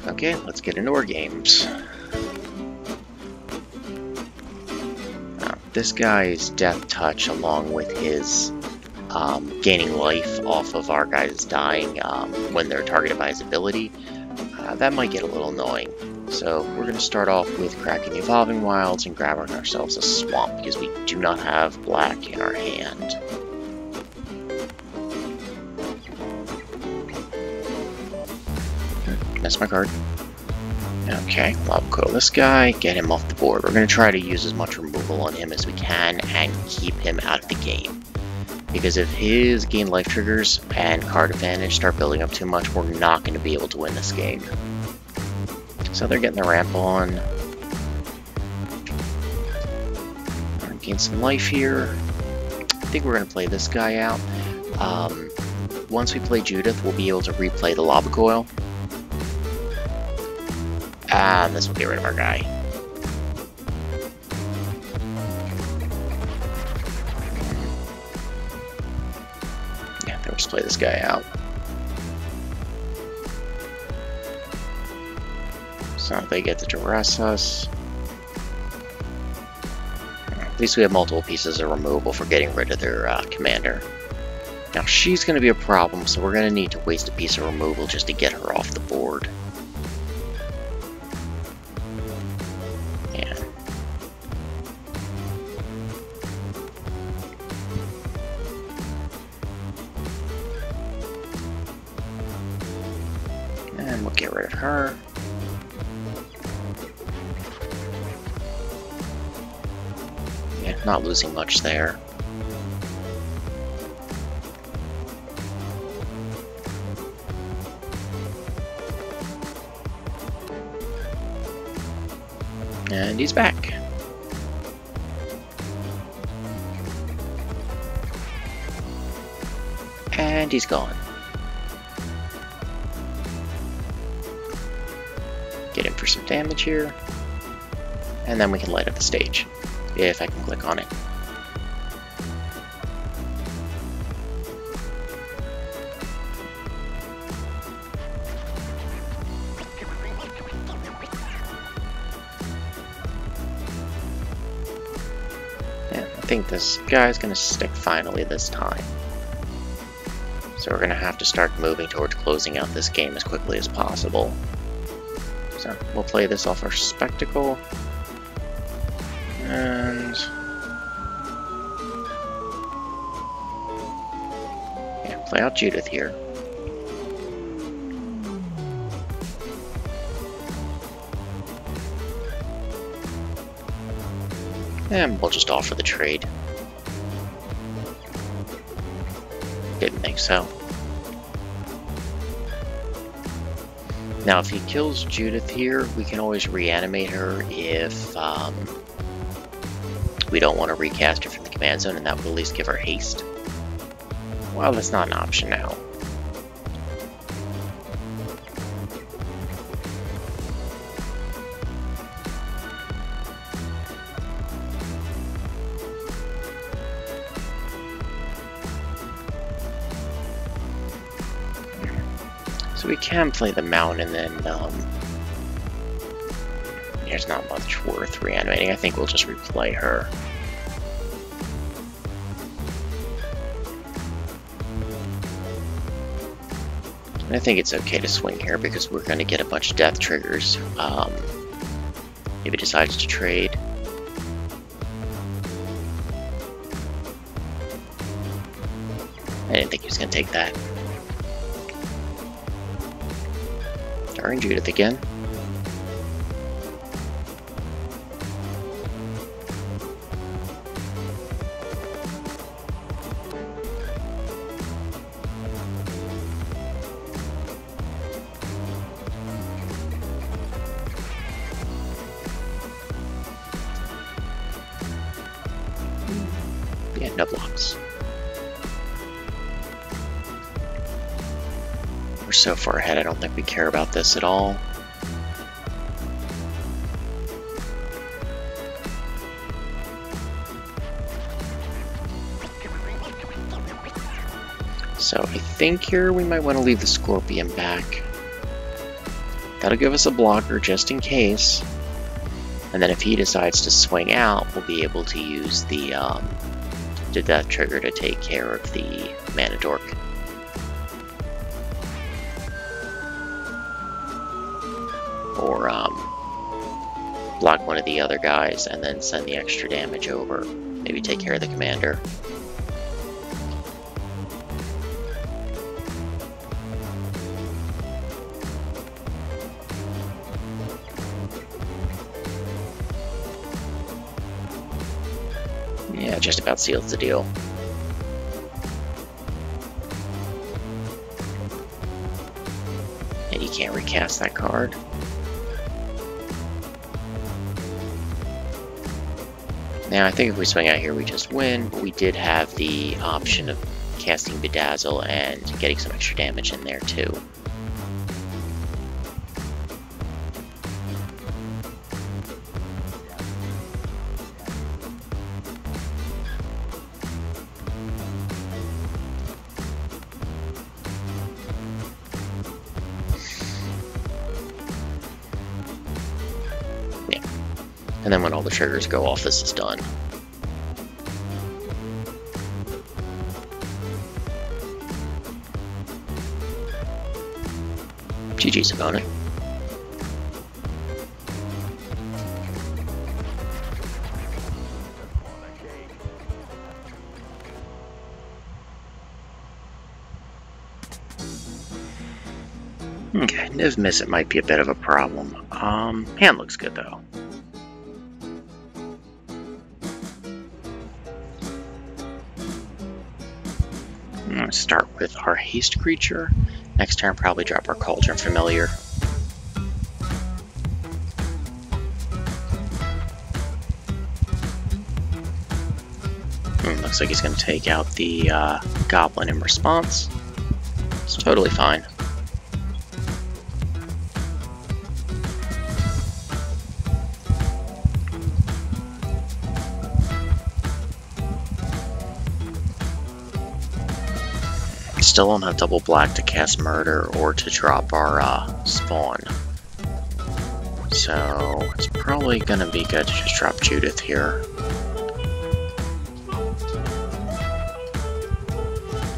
Okay, let's get into our games. This guy's Death Touch, along with his gaining life off of our guys dying when they're targeted by his ability, that might get a little annoying. So we're going to start off with cracking the Evolving Wilds and grabbing ourselves a Swamp, because we do not have black in our hand. That's my card. Okay, Lava Coil this guy, get him off the board. We're going to try to use as much removal on him as we can and keep him out of the game. Because if his gain life triggers and card advantage start building up too much, we're not going to be able to win this game. So they're getting the ramp on. We're going to gain some life here. I think we're going to play this guy out. Once we play Judith, we'll be able to replay the Lava Coil. And this will get rid of our guy. Yeah, then we'll just play this guy out. So they get to duress us. At least we have multiple pieces of removal for getting rid of their commander. Now she's going to be a problem, so we're going to need to waste a piece of removal just to get her off the board. And we'll get rid of her. Yeah, not losing much there. And he's back. And he's gone. Get in for some damage here. And then we can light up the stage, if I can click on it. Yeah, I think this guy's gonna stick finally this time. So we're gonna have to start moving towards closing out this game as quickly as possible. So we'll play this off our Spectacle. And yeah, play out Judith here. And we'll just offer the trade. Didn't think so. Now, if he kills Judith here, we can always reanimate her if we don't want to recast her from the command zone, and that will at least give her haste. Well, that's not an option now. So we can play the Mount, and then there's not much worth reanimating. I think we'll just replay her. And I think it's okay to swing here because we're going to get a bunch of death triggers if he decides to trade. I didn't think he was going to take that. Darn Judith again. Yeah, no blocks. We're so far ahead, I don't think we care about this at all. So I think here we might want to leave the Scorpion back. That'll give us a blocker just in case. And then if he decides to swing out, we'll be able to use the Death Trigger to take care of the Mana Dork. Or block one of the other guys and then send the extra damage over. Maybe take care of the commander. Yeah, just about seals the deal. And you can't recast that card. Now, I think if we swing out here, we just win, but we did have the option of casting Bedazzle and getting some extra damage in there, too. And then when all the triggers go off, this is done. GG's opponent. Okay, Niv Miss it might be a bit of a problem. Hand looks good though. I'm going to start with our haste creature. Next turn, probably drop our Cauldron Familiar. Looks like he's going to take out the Goblin in response. It's totally fine. Still don't have double black to cast Murder or to drop our Spawn. So it's probably going to be good to just drop Judith here.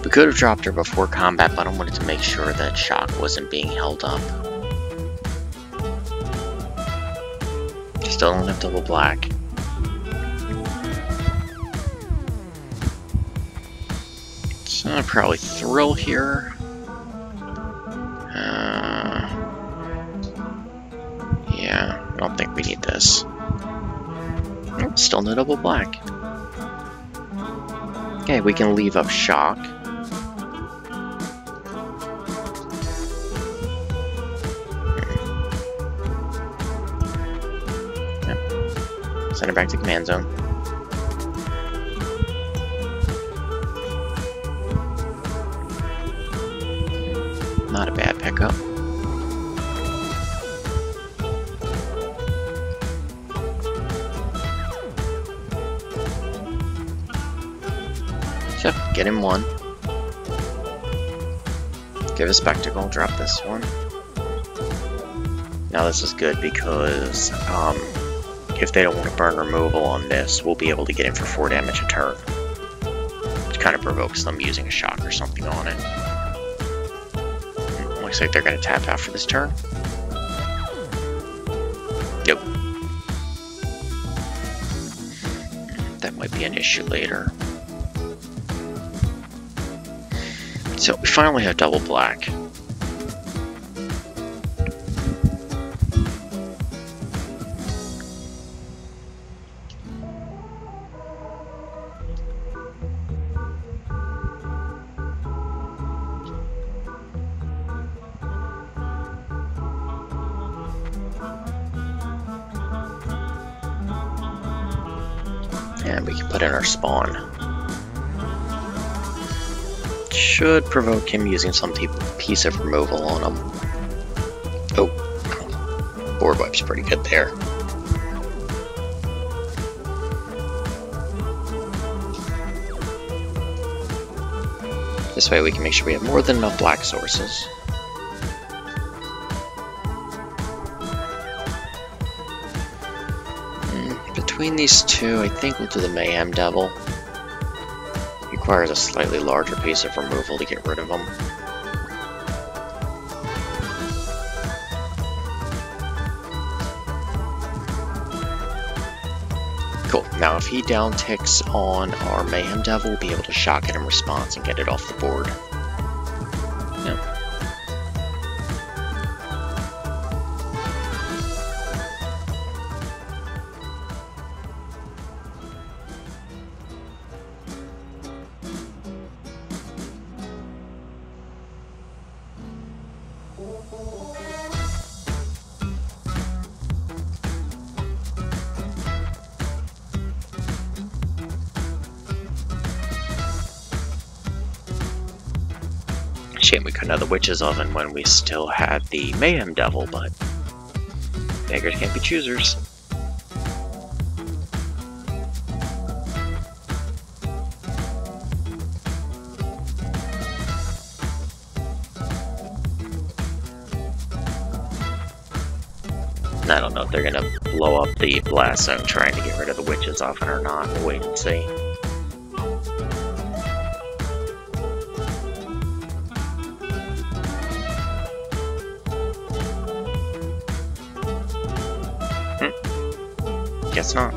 We could have dropped her before combat, but I wanted to make sure that Shock wasn't being held up. Still don't have double black. So I'll probably Thrill here. Yeah, I don't think we need this. Nope, still no double black. Okay, we can leave up Shock. Yep. Send it back to command zone. Not a bad pickup. So, get him one. Give a Spectacle, drop this one. Now this is good because if they don't want to burn removal on this, we'll be able to get in for 4 damage a turn. Which kind of provokes them using a Shock or something on it. Looks like they're going to tap out for this turn. Yep. That might be an issue later. So we finally have double black. And we can put in our Spawn. Should provoke him using some piece of removal on him. Oh, board wipe's pretty good there. This way we can make sure we have more than enough black sources. between these two, I think we'll do the Mayhem Devil. Requires a slightly larger piece of removal to get rid of him. Cool. Now, if he down ticks on our Mayhem Devil, we'll be able to shock it in response and get it off the board. Yep. Shame we couldn't have the Witch's Oven when we still had the Mayhem Devil, but beggars can't be choosers. I don't know if they're gonna blow up the blast zone trying to get rid of the Witch's Oven or not. We'll wait and see. Guess not.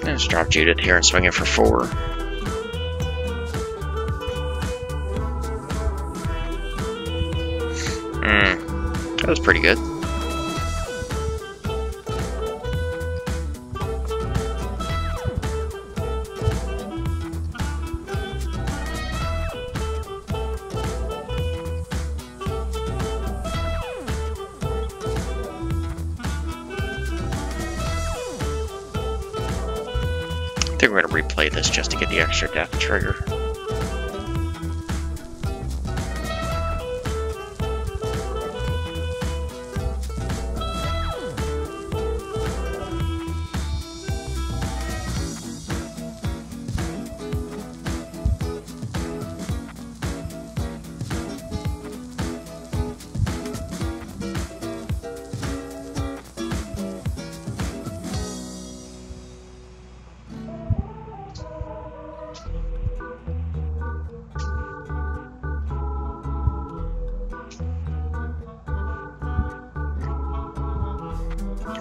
Let's drop Judith here and swing it for 4. That was pretty good. I think we're going to replay this just to get the extra death trigger.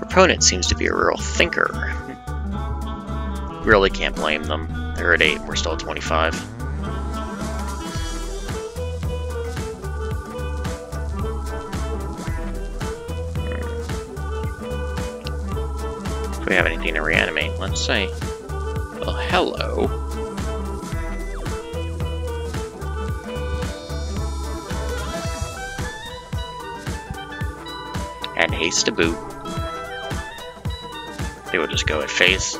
Opponent seems to be a real thinker. Really can't blame them. They're at 8 and we're still at 25. If we have anything to reanimate, let's say. Well, hello. And haste to boot. They will just go at face.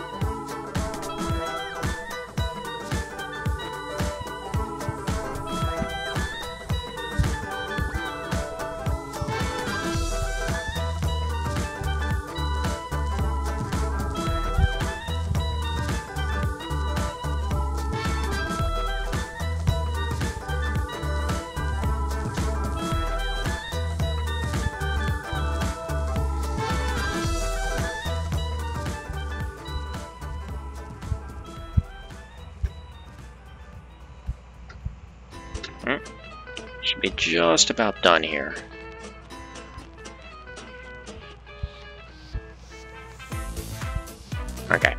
Should be just about done here. Okay.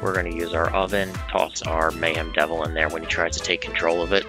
We're going to use our oven, toss our Mayhem Devil in there when he tries to take control of it.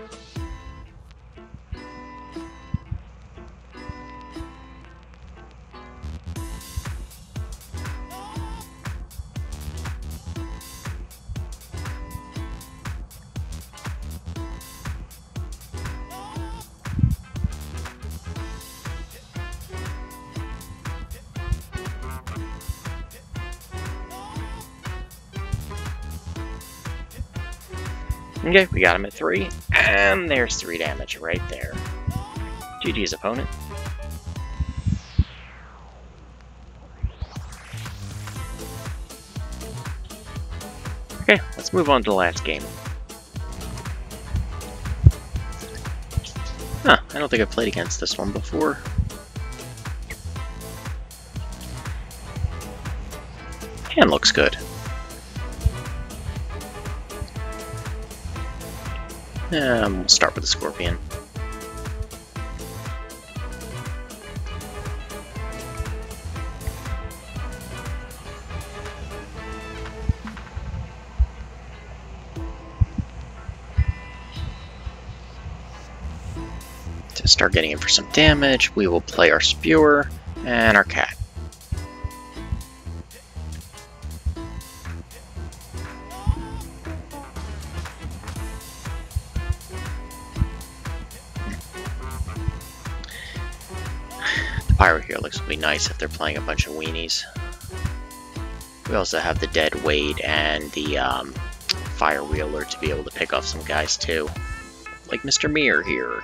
Okay, we got him at 3, and there's 3 damage right there. GG's opponent. Okay, let's move on to the last game. Huh, I don't think I've played against this one before. Hand looks good. We'll start with the Scorpion. To start getting in for some damage, we will play our Spewer and our Cat. Pyro Helix will be nice if they're playing a bunch of weenies. We also have the Dead Wade and the Firewheeler to be able to pick off some guys too. Like Mr. Mir here.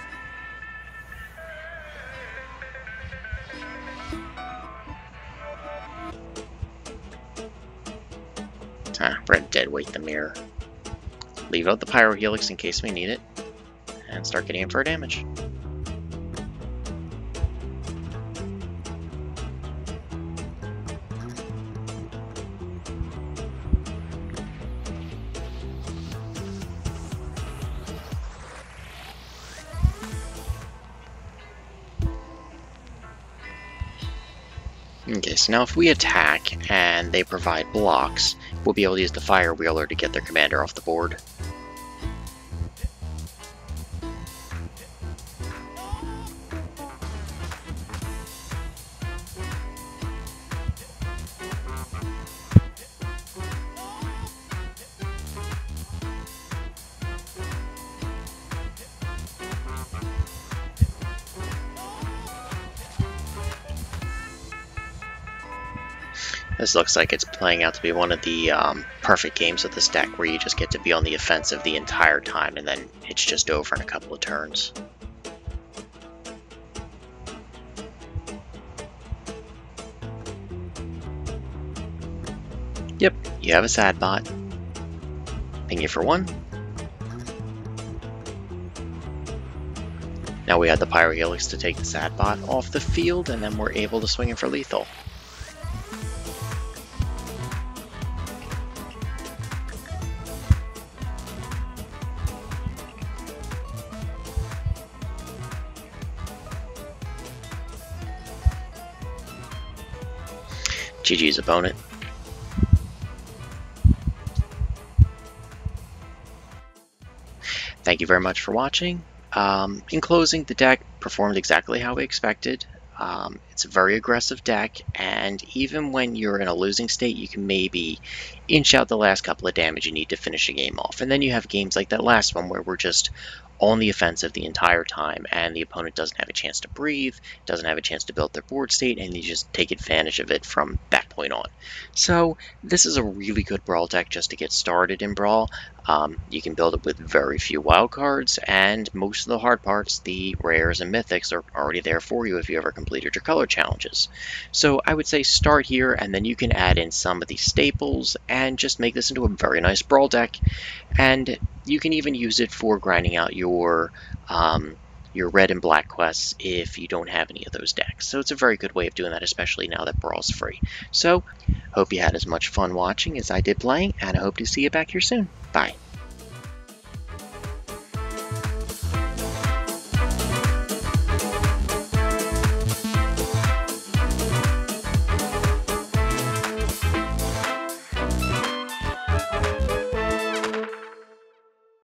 Red Dead Weight the Mirror. Leave out the Pyro Helix in case we need it. And start getting in for our damage. Okay, so now if we attack and they provide blocks, we'll be able to use the Firewheeler to get their commander off the board. This looks like it's playing out to be one of the perfect games with this deck where you just get to be on the offensive the entire time and then it's just over in a couple of turns. Yep, you have a sad bot. Ping you for 1. Now we had the Pyro Helix to take the sad bot off the field and then we're able to swing in for lethal. GG's opponent. Thank you very much for watching. In closing, the deck performed exactly how we expected. It's a very aggressive deck, and even when you're in a losing state, you can maybe inch out the last couple of damage you need to finish a game off. And then you have games like that last one where we're just on the offensive the entire time, and the opponent doesn't have a chance to breathe, doesn't have a chance to build their board state, and you just take advantage of it from that point on. So this is a really good Brawl deck just to get started in Brawl. You can build it with very few wild cards, and most of the hard parts, the rares and mythics, are already there for you if you ever completed your color challenges. So I would say start here, and then you can add in some of these staples and just make this into a very nice Brawl deck. And you can even use it for grinding out your red and black quests if you don't have any of those decks. So it's a very good way of doing that, especially now that Brawl's free. So hope you had as much fun watching as I did playing, and I hope to see you back here soon. Bye.